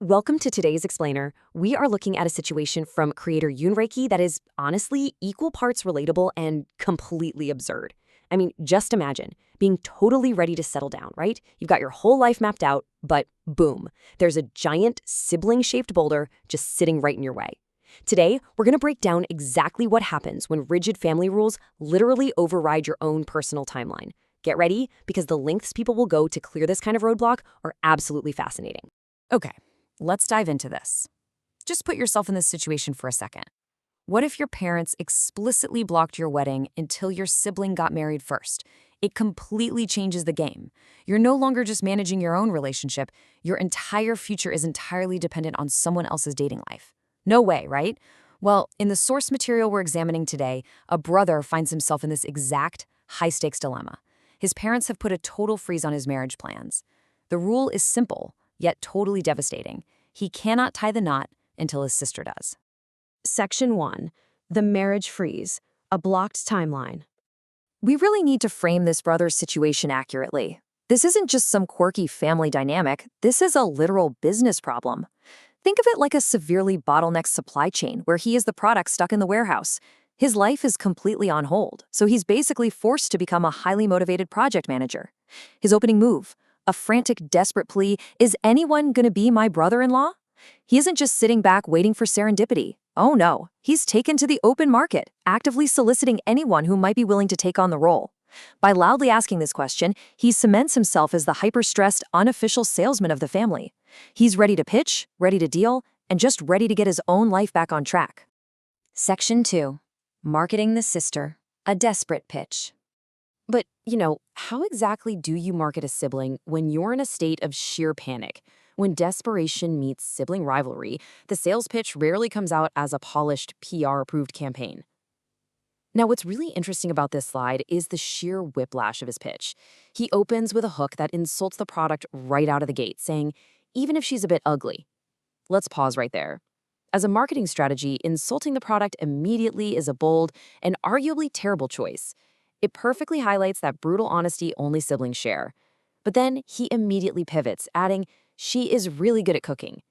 Welcome to today's Explainer. We are looking at a situation from creator Yoonreiki that is honestly equal parts relatable and completely absurd. I mean, just imagine being totally ready to settle down, right? You've got your whole life mapped out, but boom, there's a giant sibling-shaped boulder just sitting right in your way. Today, we're going to break down exactly what happens when rigid family rules literally override your own personal timeline. Get ready, because the lengths people will go to clear this kind of roadblock are absolutely fascinating. Okay, let's dive into this. Just put yourself in this situation for a second. What if your parents explicitly blocked your wedding until your sibling got married first? It completely changes the game. You're no longer just managing your own relationship. Your entire future is entirely dependent on someone else's dating life. No way, right? Well, in the source material we're examining today, a brother finds himself in this exact high-stakes dilemma. His parents have put a total freeze on his marriage plans. The rule is simple, yet totally devastating. He cannot tie the knot until his sister does. Section 1. The Marriage Freeze, a blocked timeline. We really need to frame this brother's situation accurately. This isn't just some quirky family dynamic. This is a literal business problem. Think of it like a severely bottlenecked supply chain where he is the product stuck in the warehouse. His life is completely on hold, so he's basically forced to become a highly motivated project manager. His opening move, a frantic, desperate plea, is anyone gonna be my brother-in-law? He isn't just sitting back waiting for serendipity. Oh no, he's taken to the open market, actively soliciting anyone who might be willing to take on the role. By loudly asking this question, he cements himself as the hyper-stressed, unofficial salesman of the family. He's ready to pitch, ready to deal, and just ready to get his own life back on track. Section 2. Marketing the sister, a desperate pitch. But, how exactly do you market a sibling when you're in a state of sheer panic? When desperation meets sibling rivalry, the sales pitch rarely comes out as a polished, PR-approved campaign. Now, what's really interesting about this slide is the sheer whiplash of his pitch. He opens with a hook that insults the product right out of the gate, saying, even if she's a bit ugly. Let's pause right there. As a marketing strategy, insulting the product immediately is a bold and arguably terrible choice. It perfectly highlights that brutal honesty only siblings share. But then he immediately pivots, adding, she is really good at cooking.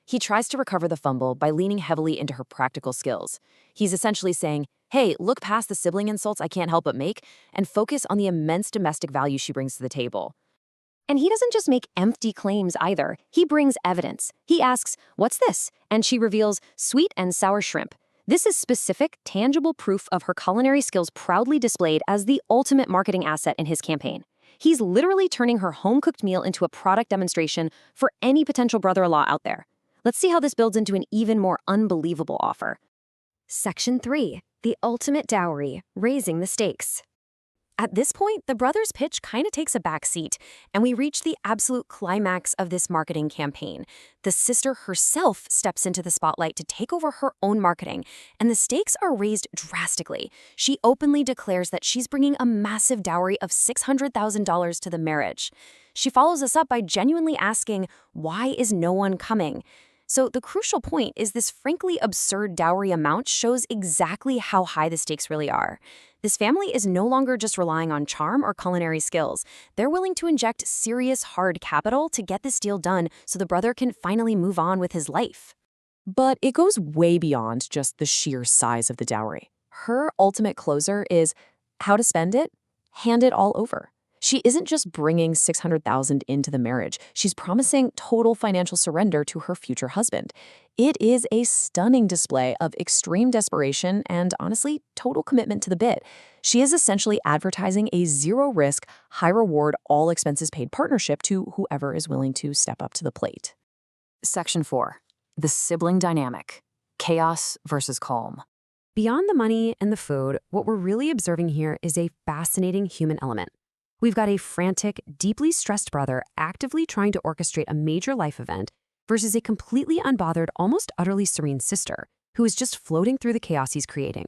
He tries to recover the fumble by leaning heavily into her practical skills. He's essentially saying, hey, look past the sibling insults I can't help but make and focus on the immense domestic value she brings to the table. And he doesn't just make empty claims either. He brings evidence. He asks, what's this? And she reveals sweet and sour shrimp. This is specific, tangible proof of her culinary skills proudly displayed as the ultimate marketing asset in his campaign. He's literally turning her home-cooked meal into a product demonstration for any potential brother-in-law out there. Let's see how this builds into an even more unbelievable offer. Section 3. The Ultimate Dowry, Raising the Stakes. At this point, the brother's pitch kind of takes a back seat, and we reach the absolute climax of this marketing campaign. The sister herself steps into the spotlight to take over her own marketing, and the stakes are raised drastically. She openly declares that she's bringing a massive dowry of $600,000 to the marriage. She follows us up by genuinely asking, why is no one coming? So the crucial point is this frankly absurd dowry amount shows exactly how high the stakes really are. This family is no longer just relying on charm or culinary skills. They're willing to inject serious hard capital to get this deal done so the brother can finally move on with his life. But it goes way beyond just the sheer size of the dowry. Her ultimate closer is how to spend it, hand it all over. She isn't just bringing $600,000 into the marriage. She's promising total financial surrender to her future husband. It is a stunning display of extreme desperation and, honestly, total commitment to the bit. She is essentially advertising a zero-risk, high-reward, all-expenses-paid partnership to whoever is willing to step up to the plate. Section 4. The sibling dynamic. Chaos versus calm. Beyond the money and the food, what we're really observing here is a fascinating human element. We've got a frantic, deeply stressed brother actively trying to orchestrate a major life event versus a completely unbothered, almost utterly serene sister who is just floating through the chaos he's creating.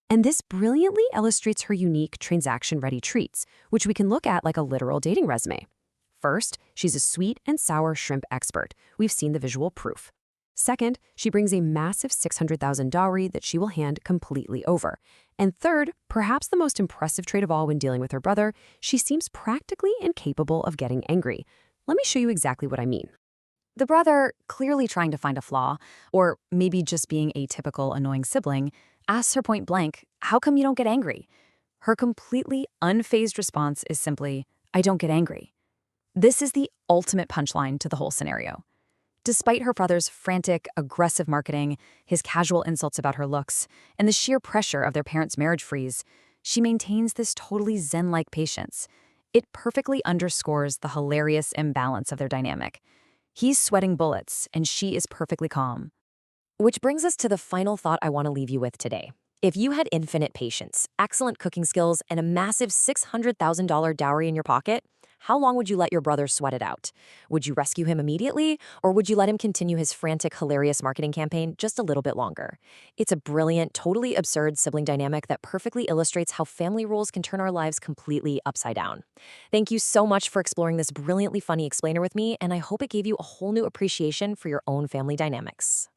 And this brilliantly illustrates her unique transaction-ready traits, which we can look at like a literal dating resume. First, she's a sweet and sour shrimp expert. We've seen the visual proof. Second, she brings a massive $600,000 dowry that she will hand completely over. And third, perhaps the most impressive trait of all when dealing with her brother, she seems practically incapable of getting angry. Let me show you exactly what I mean. The brother, clearly trying to find a flaw, or maybe just being a typical annoying sibling, asks her point blank, "How come you don't get angry?" Her completely unfazed response is simply, "I don't get angry." This is the ultimate punchline to the whole scenario. Despite her brother's frantic, aggressive marketing, his casual insults about her looks, and the sheer pressure of their parents' marriage freeze, she maintains this totally zen-like patience. It perfectly underscores the hilarious imbalance of their dynamic. He's sweating bullets, and she is perfectly calm. Which brings us to the final thought I want to leave you with today. If you had infinite patience, excellent cooking skills, and a massive $600,000 dowry in your pocket, how long would you let your brother sweat it out? Would you rescue him immediately, or would you let him continue his frantic, hilarious marketing campaign just a little bit longer? It's a brilliant, totally absurd sibling dynamic that perfectly illustrates how family rules can turn our lives completely upside down. Thank you so much for exploring this brilliantly funny explainer with me, and I hope it gave you a whole new appreciation for your own family dynamics.